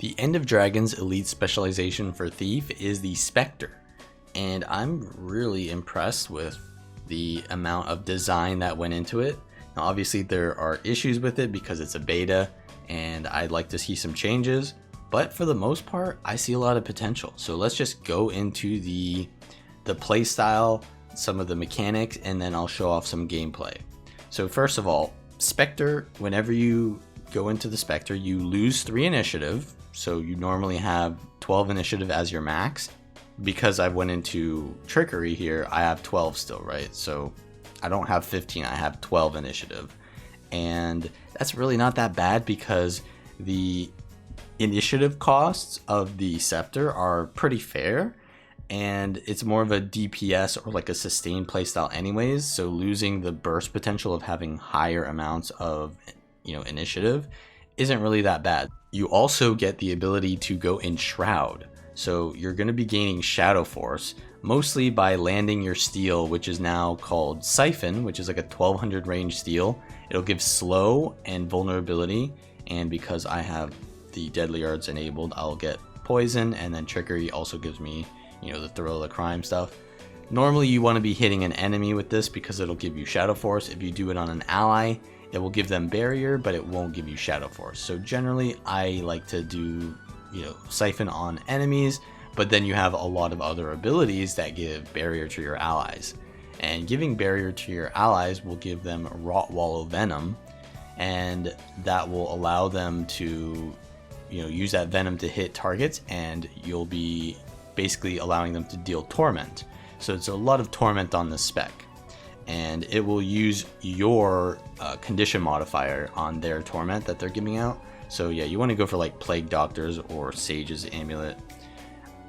The End of Dragon's elite specialization for Thief is the Specter, and I'm really impressed with the amount of design that went into it. Now obviously there are issues with it because it's a beta and I'd like to see some changes, but for the most part I see a lot of potential. So let's just go into the play style, some of the mechanics, and then I'll show off some gameplay. So first of all, Specter, whenever you go into the Specter, you lose 3 initiative. So you normally have 12 initiative as your max. Because I went into trickery here, I have 12 still, right? So I don't have 15, I have 12 initiative. And that's really not that bad because the initiative costs of the Scepter are pretty fair. And it's more of a DPS or like a sustained playstyle anyways. So losing the burst potential of having higher amounts of, initiative isn't really that bad. You also get the ability to go in Shroud. So you're going to be gaining Shadow Force, mostly by landing your steel, which is now called Siphon, which is like a 1200 range steel. It'll give slow and vulnerability, and because I have the Deadly Arts enabled, I'll get poison, and then trickery also gives me, the thrill of the crime stuff. Normally you want to be hitting an enemy with this because it'll give you Shadow Force. If you do it on an ally, it will give them barrier, but it won't give you Shadow Force. So generally I like to do Siphon on enemies, but then you have a lot of other abilities that give barrier to your allies. And giving barrier to your allies will give them Rot Wallow Venom, and that will allow them to use that venom to hit targets, and you'll be basically allowing them to deal torment. So it's a lot of torment on this spec, and it will use your condition modifier on their torment that they're giving out. So yeah, you want to go for like Plague Doctors or Sage's Amulet.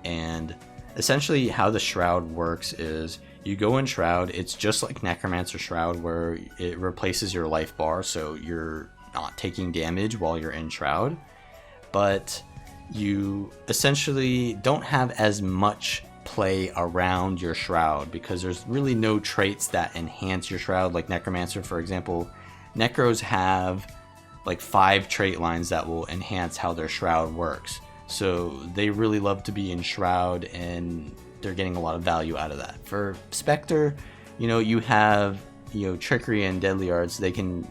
And essentially how the Shroud works is you go in Shroud. It's just like Necromancer Shroud where it replaces your life bar, so you're not taking damage while you're in Shroud. But you essentially don't have as much play around your Shroud because there's really no traits that enhance your Shroud. Like Necromancer, for example, Necros have like 5 trait lines that will enhance how their Shroud works. So they really love to be in Shroud and they're getting a lot of value out of that. For Specter, you have, Trickery and Deadly Arts. They can,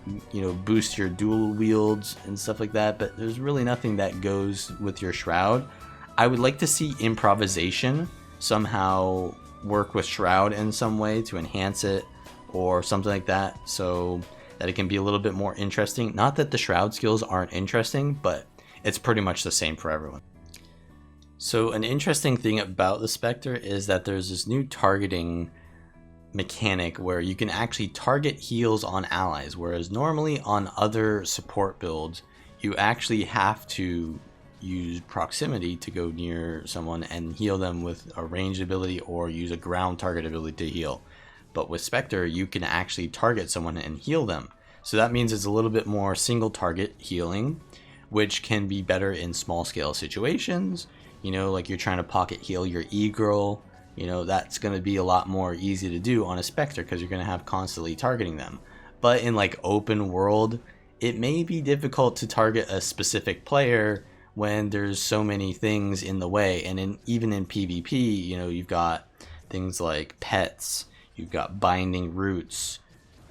boost your dual wields and stuff like that, but there's really nothing that goes with your Shroud. I would like to see Improvisation somehow work with Shroud in some way to enhance it or something like that, so that it can be a little bit more interesting. Not that the Shroud skills aren't interesting, but it's pretty much the same for everyone. So an interesting thing about the Spectre is that there's this new targeting mechanic where you can actually target heals on allies, whereas normally on other support builds, you actually have to use proximity to go near someone and heal them with a ranged ability or use a ground target ability to heal. But with Spectre, you can actually target someone and heal them. So that means it's a little bit more single target healing, which can be better in small scale situations. Like you're trying to pocket heal your E-Girl, that's going to be a lot more easy to do on a Spectre because you're going to have constantly targeting them. But in like open world, it may be difficult to target a specific player when there's so many things in the way. And even in PvP, you've got things like pets, you've got binding roots,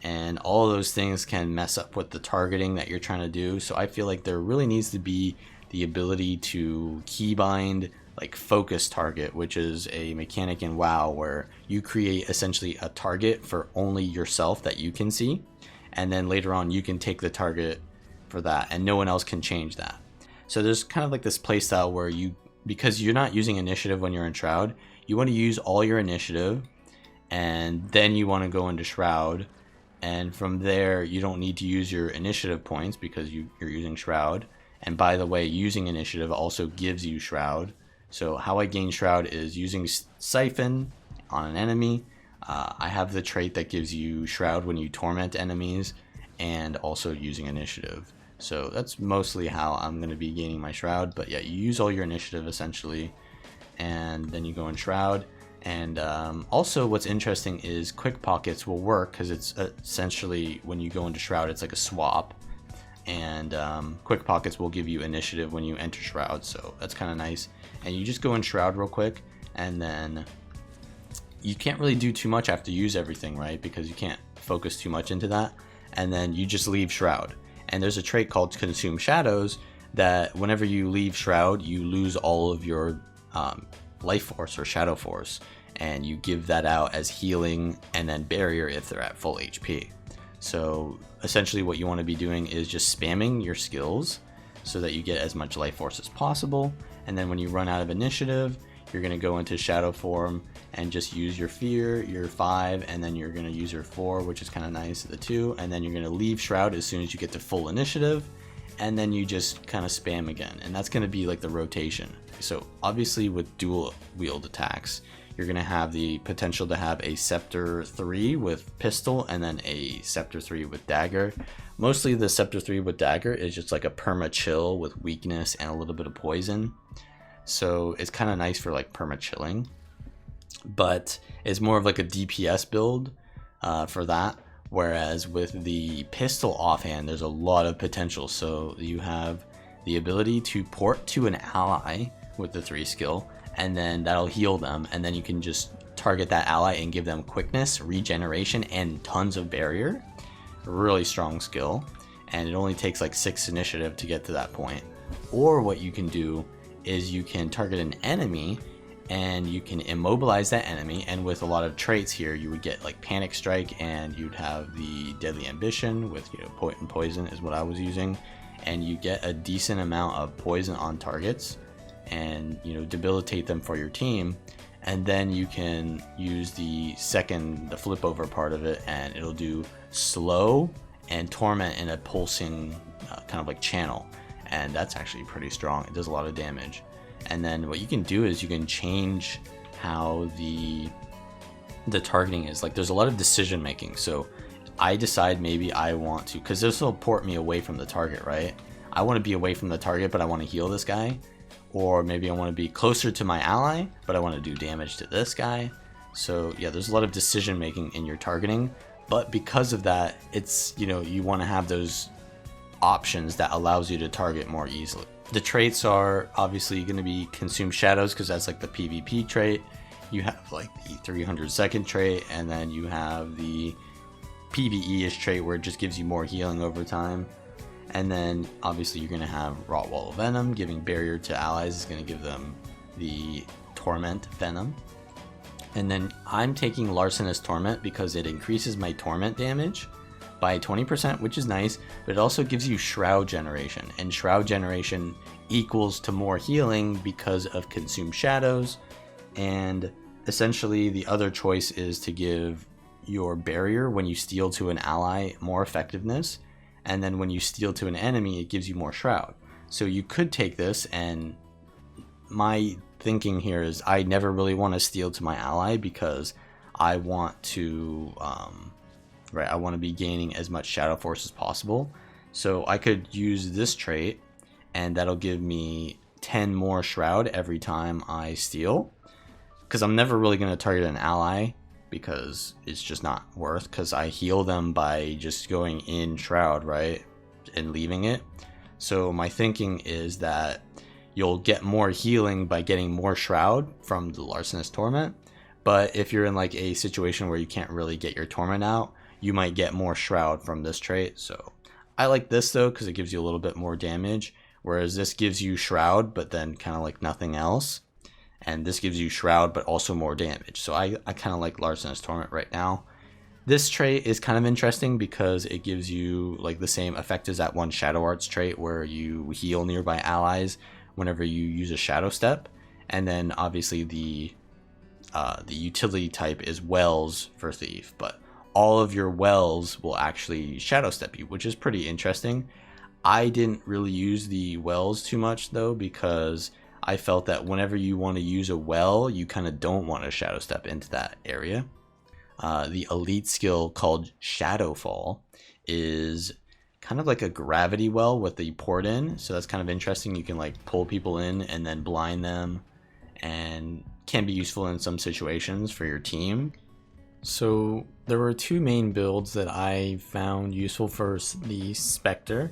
and all of those things can mess up with the targeting that you're trying to do. So I feel like there really needs to be the ability to keybind like focus target, which is a mechanic in WoW where you create essentially a target for only yourself that you can see, and then later on you can take the target for that and no one else can change that. So there's kind of like this playstyle where because you're not using initiative when you're in Shroud, you want to use all your initiative and then you want to go into Shroud, and from there you don't need to use your initiative points because you're using Shroud. And by the way, using initiative also gives you Shroud. So how I gain Shroud is using Siphon on an enemy. I have the trait that gives you Shroud when you torment enemies, and also using initiative. So that's mostly how I'm going to be gaining my Shroud. But yeah, you use all your initiative essentially, and then you go in Shroud. And also what's interesting is quick pockets will work because it's essentially when you go into Shroud, it's like a swap. and quick pockets will give you initiative when you enter Shroud, so that's kind of nice. And you just go in Shroud real quick, and then you can't really do too much after you use everything, right? Because you can't focus too much into that. And then you just leave Shroud. And there's a trait called Consume Shadows that whenever you leave Shroud, you lose all of your life force or shadow force. And you give that out as healing and then barrier if they're at full HP. So essentially what you want to be doing is just spamming your skills so that you get as much life force as possible. And then when you run out of initiative, you're going to go into shadow form and just use your fear, your 5, and then you're going to use your 4, which is kind of nice, the 2, and then you're going to leave Shroud as soon as you get to full initiative, and then you just kind of spam again, and that's going to be like the rotation. So obviously with dual wield attacks, you're going to have the potential to have a Scepter 3 with pistol and then a Scepter 3 with dagger. Mostly the Scepter 3 with dagger is just like a perma chill with weakness and a little bit of poison. So it's kind of nice for like perma chilling, but it's more of like a DPS build for that. Whereas with the pistol offhand, there's a lot of potential. So you have the ability to port to an ally with the 3 skill, and then that'll heal them. And then you can just target that ally and give them quickness, regeneration, and tons of barrier. Really strong skill. And it only takes like 6 initiative to get to that point. Or what you can do is you can target an enemy and you can immobilize that enemy, and with a lot of traits here you would get like Panic Strike, and you'd have the Deadly Ambition with, you know, poison is what I was using, and you get a decent amount of poison on targets and, you know, debilitate them for your team. And then you can use the flip over part of it, and it'll do slow and torment in a pulsing kind of like channel. And that's actually pretty strong. It does a lot of damage. And then what you can do is you can change how the targeting is. Like, there's a lot of decision making. So I decide maybe I want to, because this will port me away from the target, right? I want to be away from the target, but I want to heal this guy. Or maybe I want to be closer to my ally, but I want to do damage to this guy. So yeah, there's a lot of decision making in your targeting. But because of that, it's, you know, you want to have those options that allows you to target more easily. The traits are obviously going to be Consume Shadows, because that's like the PvP trait. You have like the 300-second trait, and then you have the PvE-ish trait where it just gives you more healing over time. And then obviously you're going to have Rot Wall of Venom, giving barrier to allies is going to give them the Torment Venom. And then I'm taking Larcenous Torment because it increases my Torment damage by 20%, which is nice, but it also gives you Shroud generation, and Shroud generation equals to more healing because of Consume Shadows. And essentially the other choice is to give your barrier when you steal to an ally more effectiveness, and then when you steal to an enemy it gives you more Shroud. So you could take this, and my thinking here is I never really want to steal to my ally because I want to I want to be gaining as much shadow force as possible. So I could use this trait, and that'll give me 10 more Shroud every time I steal, because I'm never really going to target an ally because it's just not worth, because I heal them by just going in Shroud, right, and leaving it. So my thinking is that you'll get more healing by getting more Shroud from the Larcenous Torment, but if you're in like a situation where you can't really get your Torment out, you might get more Shroud from this trait. So I like this though because it gives you a little bit more damage, whereas this gives you Shroud but then kind of like nothing else, and this gives you Shroud but also more damage. So I kind of like Larcenous Torment right now. This trait is kind of interesting because it gives you like the same effect as that one Shadow Arts trait where you heal nearby allies whenever you use a Shadow Step. And then obviously the utility type is Wells for Thief, but all of your wells will actually shadow step you, which is pretty interesting. I didn't really use the wells too much though, because I felt that whenever you want to use a well, you kind of don't want to shadow step into that area. The elite skill called Shadowfall is kind of like a gravity well with the port in, so that's kind of interesting. You can like pull people in and then blind them, and can be useful in some situations for your team. So there were 2 main builds that I found useful for the Specter,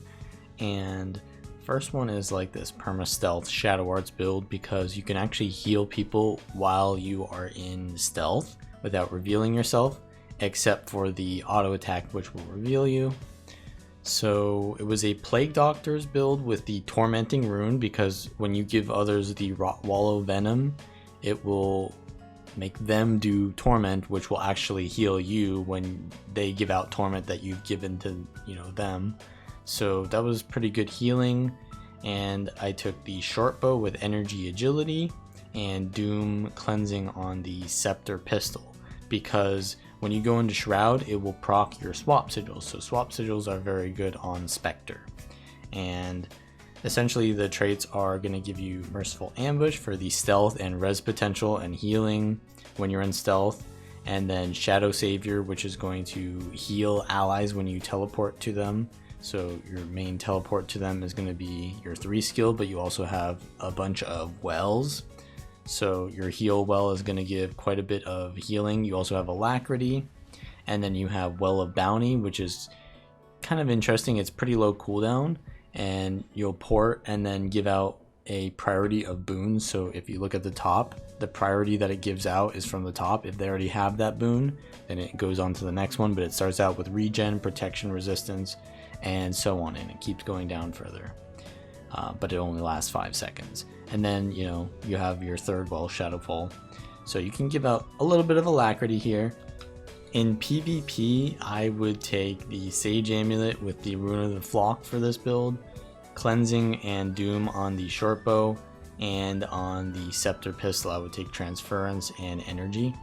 And first one is like this perma stealth shadow arts build, because you can actually heal people while you are in stealth without revealing yourself, except for the auto attack, which will reveal you. So it was a Plague Doctor's build with the Tormenting Rune, because when you give others the Wallow Venom, it will make them do Torment, which will actually heal you when they give out Torment that you've given to, them. So that was pretty good healing. And I took the short bow with energy agility and doom cleansing on the scepter pistol, because when you go into Shroud, it will proc your swap sigils. So swap sigils are very good on Specter. And essentially the traits are going to give you Merciful Ambush for the stealth and res potential and healing when you're in stealth. And then Shadow Savior, which is going to heal allies when you teleport to them. So your main teleport to them is going to be your 3 skill, but you also have a bunch of wells. So your heal well is going to give quite a bit of healing. You also have Alacrity, and then you have Well of Bounty, which is kind of interesting. It's pretty low cooldown, and you'll port and then give out a priority of boons. So if you look at the top, the priority that it gives out is from the top. If they already have that boon, then it goes on to the next one, but it starts out with regen, protection, resistance, and so on, and it keeps going down further. But it only lasts 5 seconds. And then, you have your third well, Shadowfall. So you can give out a little bit of Alacrity here. In PvP, I would take the Sage Amulet with the Rune of the Flock for this build, Cleansing and Doom on the short bow, and on the Scepter Pistol, I would take Transference and Energy.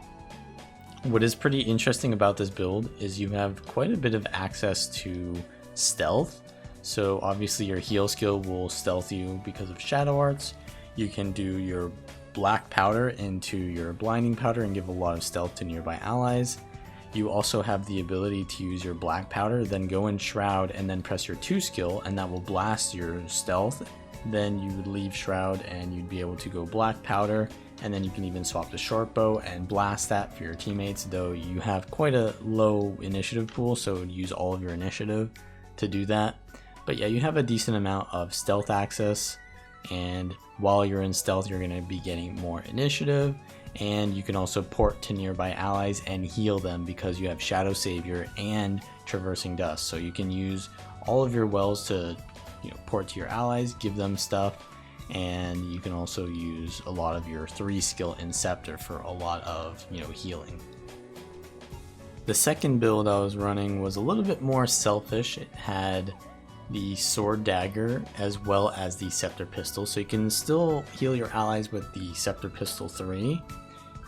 What is pretty interesting about this build is you have quite a bit of access to stealth. So obviously your heal skill will stealth you because of Shadow Arts. You can do your Black Powder into your Blinding Powder and give a lot of stealth to nearby allies. You also have the ability to use your Black Powder, then go in Shroud and then press your 2 skill, and that will blast your stealth. Then you would leave Shroud and you'd be able to go Black Powder, and then you can even swap the short bow and blast that for your teammates, though you have quite a low initiative pool, so use all of your initiative to do that. But yeah, you have a decent amount of stealth access, and while you're in stealth, you're going to be getting more initiative, and you can also port to nearby allies and heal them because you have Shadow Savior and Traversing Dust. So you can use all of your wells to port to your allies, give them stuff, and you can also use a lot of your 3 skill in Scepter for a lot of healing. The second build I was running was a little bit more selfish. It had the Sword Dagger as well as the Scepter Pistol, so you can still heal your allies with the Scepter Pistol 3,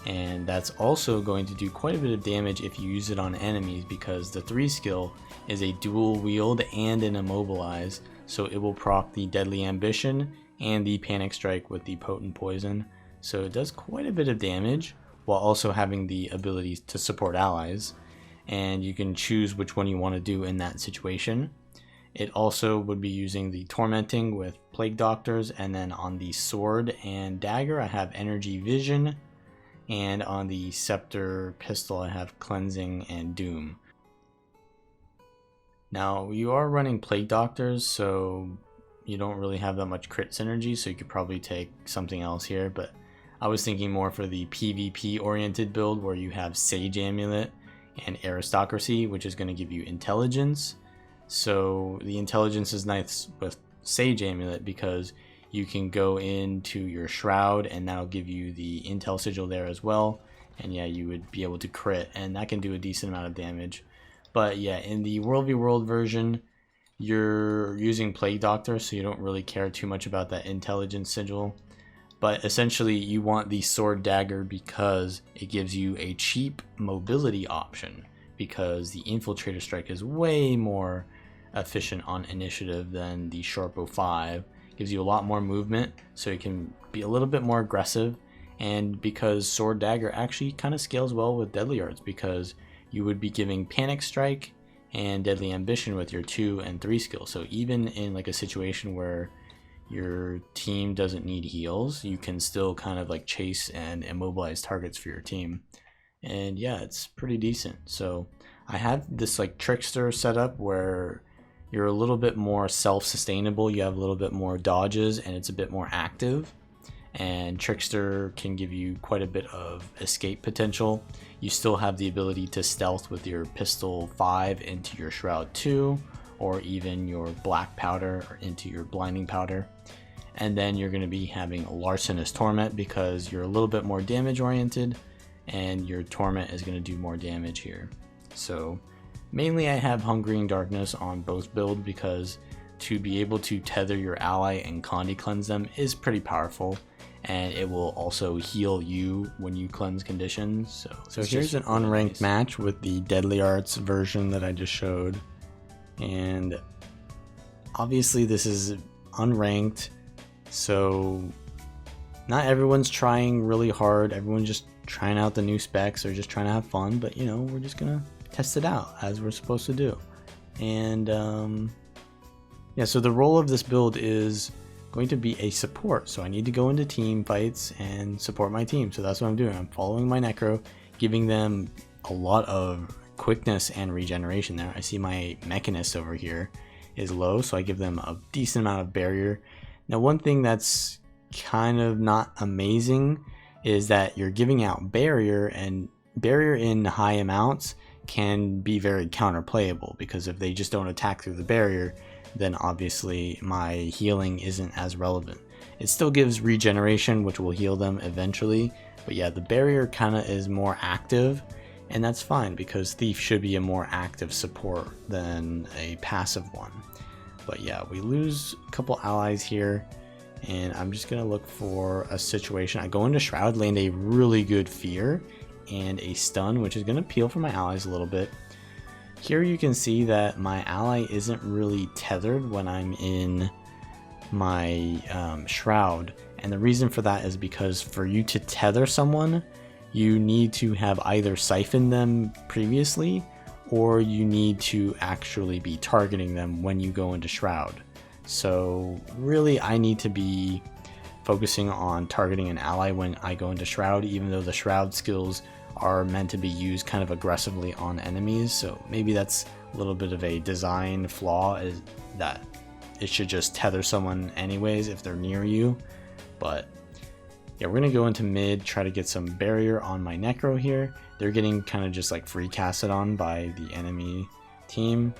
and that's also going to do quite a bit of damage if you use it on enemies, because the 3 skill is a dual wield and an immobilize, so it will proc the Deadly Ambition and the Panic Strike with the Potent Poison. So it does quite a bit of damage while also having the ability to support allies, and you can choose which one you want to do in that situation. It also would be using the Tormenting with Plague Doctors, and then on the Sword and Dagger I have Energy Vision, and on the Scepter Pistol I have Cleansing and Doom. Now you are running Plague Doctors, so you don't really have that much crit synergy, so you could probably take something else here, but I was thinking more for the PvP oriented build where you have Sage Amulet and Aristocracy, which is going to give you Intelligence. So the Intelligence is nice with Sage Amulet because you can go into your Shroud and that'll give you the Intel Sigil there as well, and yeah, you would be able to crit, and that can do a decent amount of damage. But yeah, in the World v World version, you're using Plague Doctor, so you don't really care too much about that Intelligence Sigil. But essentially you want the Sword Dagger because it gives you a cheap mobility option, because the Infiltrator Strike is way more efficient on initiative than the Shortbow 5. Gives you a lot more movement, so you can be a little bit more aggressive, and because Sword Dagger actually kind of scales well with Deadly Arts, because you would be giving Panic Strike and Deadly Ambition with your 2 and 3 skills. So even in like a situation where your team doesn't need heals, you can still kind of like chase and immobilize targets for your team. And yeah, it's pretty decent. So I have this like Trickster setup where you're a little bit more self-sustainable, you have a little bit more dodges, and it's a bit more active. And Trickster can give you quite a bit of escape potential. You still have the ability to stealth with your Pistol 5 into your Shroud 2, or even your Black Powder into your Blinding Powder. And then you're going to be having Larcenous Torment because you're a little bit more damage oriented, and your Torment is going to do more damage here. So mainly I have Hungering Darkness on both builds because to be able to tether your ally and Condi cleanse them is pretty powerful. And it will also heal you when you cleanse conditions. So here's an unranked match with the Deadly Arts version that I just showed. And obviously this is unranked, so not everyone's trying really hard. Everyone's just trying out the new specs or just trying to have fun. But you know, we're just gonna test it out as we're supposed to do. And yeah, so the role of this build is going to be a support, so I need to go into team fights and support my team. So that's what I'm doing. I'm following my Necro, giving them a lot of quickness and regeneration there. I see my Mechanist over here is low, so I give them a decent amount of barrier. Now one thing that's kind of not amazing is that you're giving out barrier, and barrier in high amounts can be very counterplayable, because if they just don't attack through the barrier, then obviously my healing isn't as relevant. It still gives regeneration, which will heal them eventually, but yeah, the barrier kind of is more active, and that's fine because Thief should be a more active support than a passive one. But yeah, we lose a couple allies here, and I'm just gonna look for a situation. I go into Shroud, land a really good Fear and a Stun, which is gonna peel for my allies a little bit. Here you can see that my ally isn't really tethered when I'm in my Shroud, and the reason for that is because for you to tether someone, you need to have either siphoned them previously, or you need to actually be targeting them when you go into Shroud. So really I need to be focusing on targeting an ally when I go into Shroud, even though the Shroud skills are meant to be used kind of aggressively on enemies. So maybe that's a little bit of a design flaw, is that it should just tether someone anyways if they're near you. But yeah, we're gonna go into mid, try to get some barrier on my Necro here. They're getting kind of just like free casted on by the enemy team.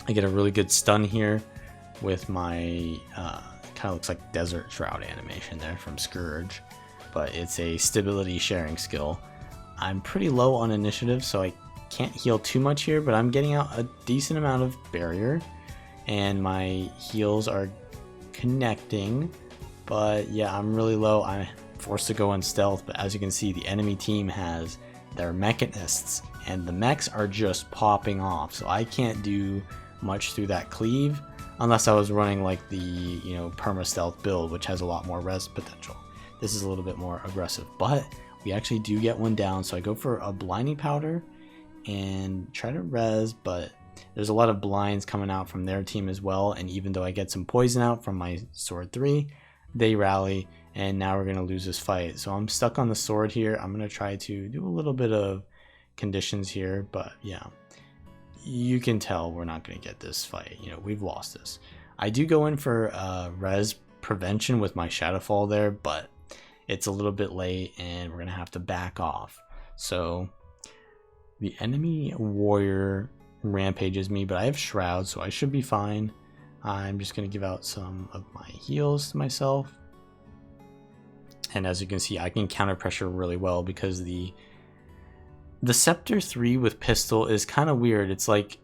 I get a really good stun here with my kind of looks like Desert Shroud animation there from Scourge, but it's a stability sharing skill. I'm pretty low on initiative, so I can't heal too much here, but I'm getting out a decent amount of barrier, and my heals are connecting. But yeah, I'm really low. I'm forced to go in stealth, but as you can see, the enemy team has their Mechanists, and the mechs are just popping off, so I can't do much through that cleave unless I was running like the, you know, perma stealth build, which has a lot more res potential. This is a little bit more aggressive, but we actually do get one down, so I go for a Blinding Powder and try to res, but there's a lot of blinds coming out from their team as well, and even though I get some poison out from my Sword 3, they rally, and now we're going to lose this fight. So I'm stuck on the sword here. I'm going to try to do a little bit of conditions here, but yeah, you can tell we're not going to get this fight. You know, we've lost this. I do go in for res prevention with my Shadowfall there, but it's a little bit late and we're going to have to back off. So the enemy warrior rampages me, but I have Shroud, so I should be fine. I'm just going to give out some of my heals to myself. And as you can see, I can counter pressure really well because the Scepter 3 with pistol is kind of weird. It's like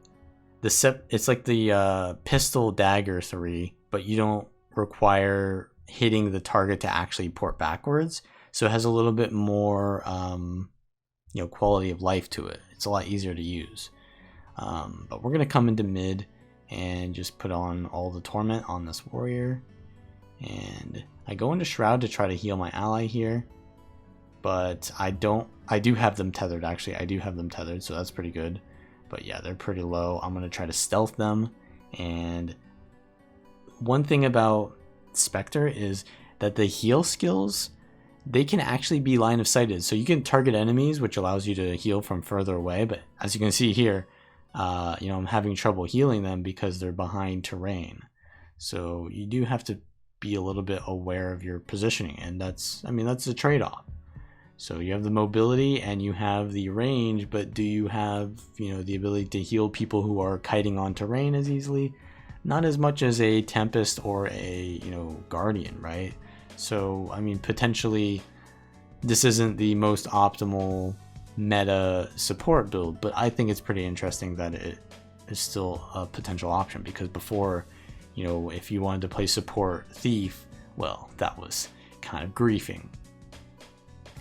the pistol dagger 3, but you don't require hitting the target to actually port backwards. So it has a little bit more you know, quality of life to it. It's a lot easier to use. But we're going to come into mid and just put on all the torment on this warrior, and I go into Shroud to try to heal my ally here, but I do have them tethered. Actually, I do have them tethered, so that's pretty good. But yeah, they're pretty low. I'm going to try to stealth them, and one thing about Spectre is that the heal skills, they can actually be line of sighted, so you can target enemies, which allows you to heal from further away. But as you can see here, I'm having trouble healing them because they're behind terrain. So you do have to be a little bit aware of your positioning, and that's a trade-off. So you have the mobility and you have the range, but do you have, the ability to heal people who are kiting on terrain as easily? Not as much as a Tempest or a, Guardian, right? So, potentially this isn't the most optimal meta support build, but I think it's pretty interesting that it is still a potential option, because before, if you wanted to play support Thief, well, that was kind of griefing.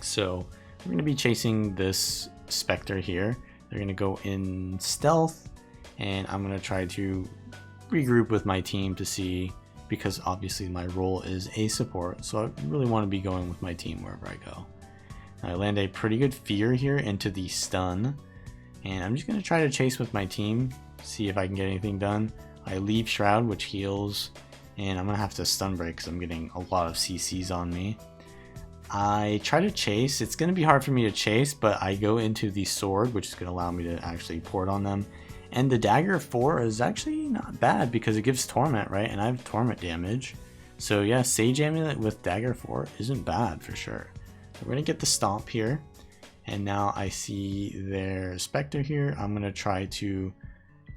So we're going to be chasing this Specter here. They're going to go in stealth, and I'm going to try to regroup with my team to see, because obviously my role is a support, so I really want to be going with my team wherever I go. I land a pretty good fear here into the stun, and I'm just going to try to chase with my team, see if I can get anything done. I leave Shroud, which heals, and I'm going to have to stun break because I'm getting a lot of CCs on me. I try to chase. It's going to be hard for me to chase, but I go into the sword, which is going to allow me to actually port on them. And the dagger 4 is actually not bad because it gives torment, right? And I have torment damage. So yeah, Sage Amulet with dagger 4 isn't bad for sure. So we're going to get the stomp here. And now I see their Spectre here. I'm going to try to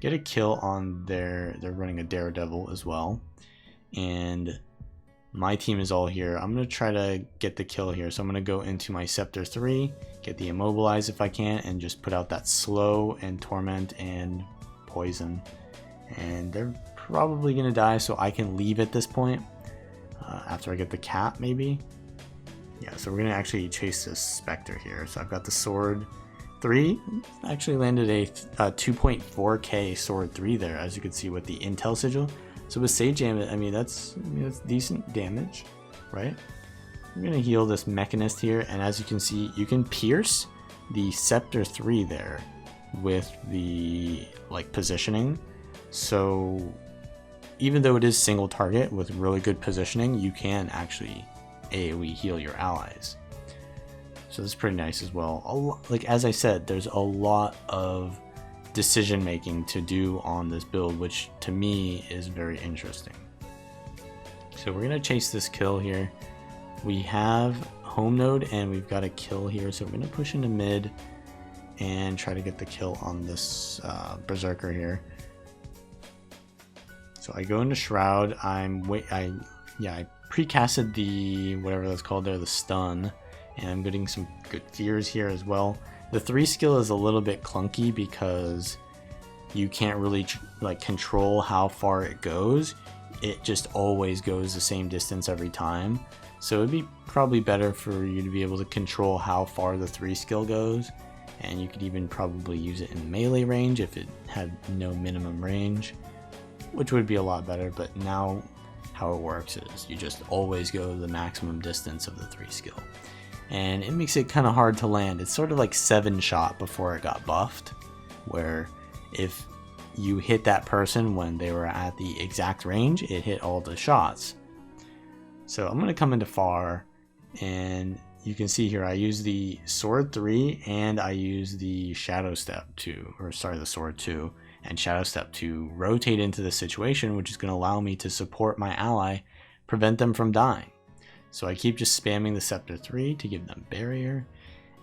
get a kill on they're running a Daredevil as well. And my team is all here. I'm going to try to get the kill here. So I'm going to go into my Scepter 3, get the Immobilize if I can, and just put out that slow and torment and poison. And they're probably going to die, so I can leave at this point after I get the cap maybe. Yeah, so we're going to actually chase this Spectre here. So I've got the Sword 3. Actually landed a 2.4k Sword 3 there, as you can see with the Intel Sigil. So with Sage Amulet, that's decent damage, right? I'm going to heal this Mechanist here, and as you can see, you can pierce the Scepter 3 there with the positioning. So even though it is single target with really good positioning, you can actually AoE heal your allies. So that's pretty nice as well. As I said, there's a lot of decision making to do on this build, which to me is very interesting. So we're gonna chase this kill here. We have home node and we've got a kill here, so we're gonna push into mid and try to get the kill on this berserker here. So I go into Shroud. I precasted the whatever that's called there, the stun, and I'm getting some good fears here as well. The 3 skill is a little bit clunky because you can't really control how far it goes. It just always goes the same distance every time. So it'd be probably better for you to be able to control how far the 3 skill goes. And you could even probably use it in melee range if it had no minimum range, which would be a lot better. But now how it works is you just always go the maximum distance of the 3 skill. And it makes it kind of hard to land. It's sort of like 7 shot before it got buffed, where if you hit that person when they were at the exact range, it hit all the shots. So I'm going to come into far, and you can see here I use the Sword 3 and I use the Shadow Step 2, the Sword 2 and Shadow Step to rotate into the situation, which is going to allow me to support my ally, prevent them from dying. So I keep just spamming the Scepter 3 to give them barrier.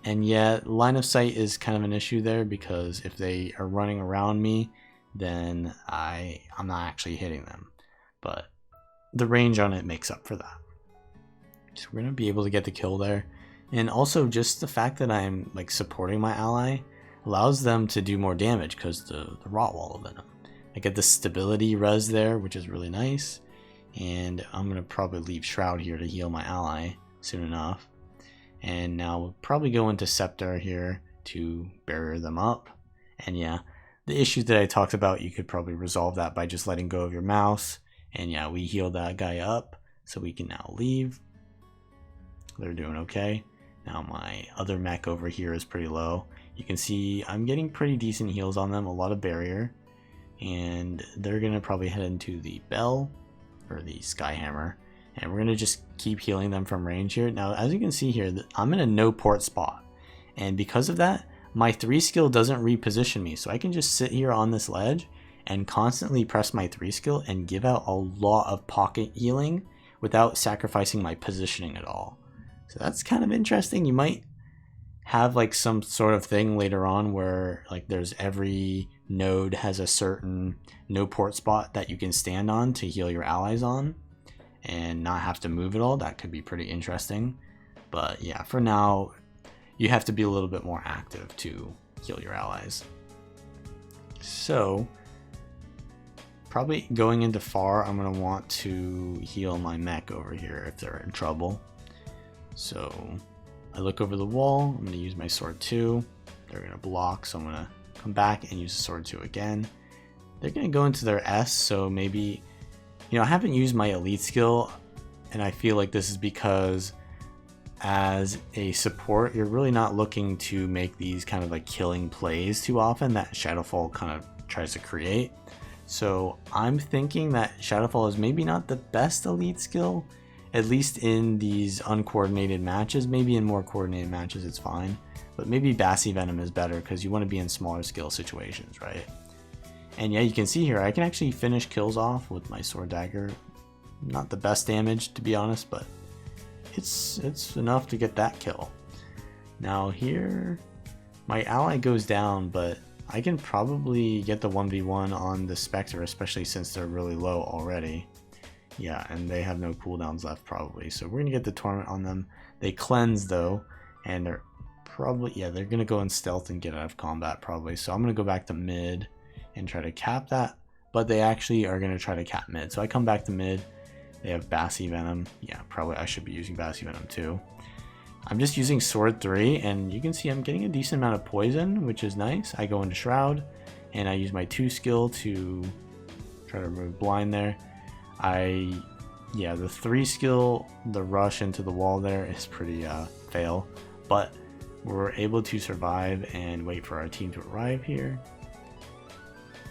And yet line of sight is kind of an issue there, because if they are running around me, then I'm not actually hitting them. But the range on it makes up for that. So we're going to be able to get the kill there. And also just the fact that I'm supporting my ally allows them to do more damage because the rot wall of venom. I get the stability res there, which is really nice. And I'm going to probably leave Shroud here to heal my ally soon enough. And now we'll probably go into Scepter here to barrier them up. And yeah, the issue that I talked about, you could probably resolve that by just letting go of your mouse. And yeah, we healed that guy up, so we can now leave. They're doing okay. Now my other mech over here is pretty low. You can see I'm getting pretty decent heals on them, a lot of barrier. And they're going to probably head into the Bell, or the Skyhammer, and we're going to just keep healing them from range here. Now as you can see here, I'm in a no port spot, and because of that my 3 skill doesn't reposition me, so I can just sit here on this ledge and constantly press my 3 skill and give out a lot of pocket healing without sacrificing my positioning at all. So that's kind of interesting. You might have like some sort of thing later on where like there's every node has a certain no port spot that you can stand on to heal your allies on and not have to move at all. That could be pretty interesting. But yeah, for now, you have to be a little bit more active to heal your allies. So probably going into far, I'm going to want to heal my mech over here if they're in trouble. So I look over the wall, I'm going to use my sword 2. They're going to block, so I'm going to come back and use the sword 2 again. They're going to go into their S, so maybe, you know, I haven't used my elite skill, and I feel like this is because as a support, you're really not looking to make these kind of like killing plays too often that Shadowfall kind of tries to create. So I'm thinking that Shadowfall is maybe not the best elite skill, at least in these uncoordinated matches. Maybe in more coordinated matches it's fine, but maybe Bassy Venom is better because you want to be in smaller skill situations, right? And yeah, you can see here I can actually finish kills off with my sword dagger. Not the best damage, to be honest, but it's enough to get that kill. Now here my ally goes down, but I can probably get the 1v1 on the Specter, especially since they're really low already. Yeah, and they have no cooldowns left probably, so we're gonna get the Torment on them. They cleanse though, and they're probably, yeah, they're gonna go in stealth and get out of combat probably. So I'm gonna go back to mid and try to cap that, but they actually are gonna try to cap mid. So I come back to mid. They have Bassy Venom. Yeah, probably I should be using Bassy Venom too. I'm just using sword 3, and you can see I'm getting a decent amount of poison, which is nice. I go into Shroud, and I use my 2 skill to try to remove blind there. Yeah, the 3 skill, the rush into the wall there is pretty fail, but we're able to survive and wait for our team to arrive here.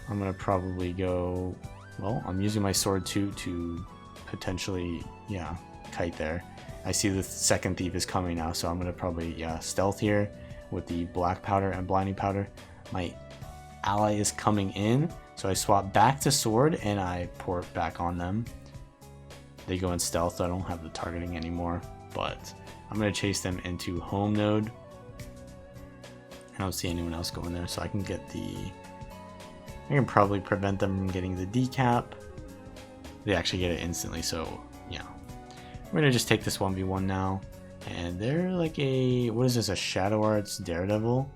I'm gonna probably go, well, I'm using my sword 2 to potentially, yeah, kite there. I see the second thief is coming now, so I'm gonna probably, yeah, stealth here with the black powder and blinding powder. My ally is coming in, so I swap back to sword and I port back on them. They go in stealth, so I don't have the targeting anymore, but I'm gonna chase them into home node. I don't see anyone else going there, so I can get I can probably prevent them from getting the decap. They actually get it instantly, so yeah. We're gonna just take this 1v1 now, and they're like what is this, a Shadow Arts Daredevil?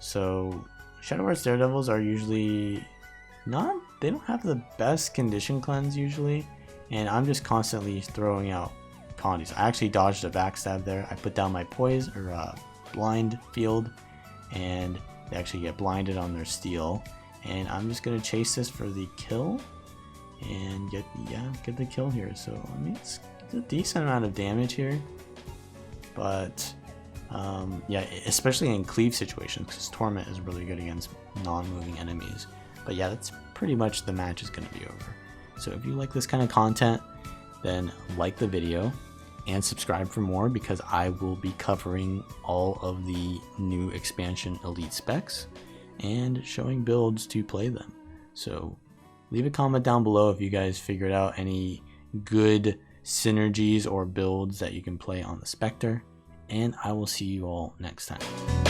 So Shadow Arts Daredevils are usually they don't have the best condition cleanse usually, and I'm just constantly throwing out condies. I actually dodged a backstab there. I put down my blind field, and they actually get blinded on their steel, and I'm just gonna chase this for the kill and get the kill here. So I mean, it's a decent amount of damage here, but yeah, especially in cleave situations, because Torment is really good against non-moving enemies. But yeah, that's pretty much the match is going to be over. So if you like this kind of content, then like the video and subscribe for more, because I will be covering all of the new expansion elite specs and showing builds to play them. So leave a comment down below if you guys figured out any good synergies or builds that you can play on the Specter, and I will see you all next time.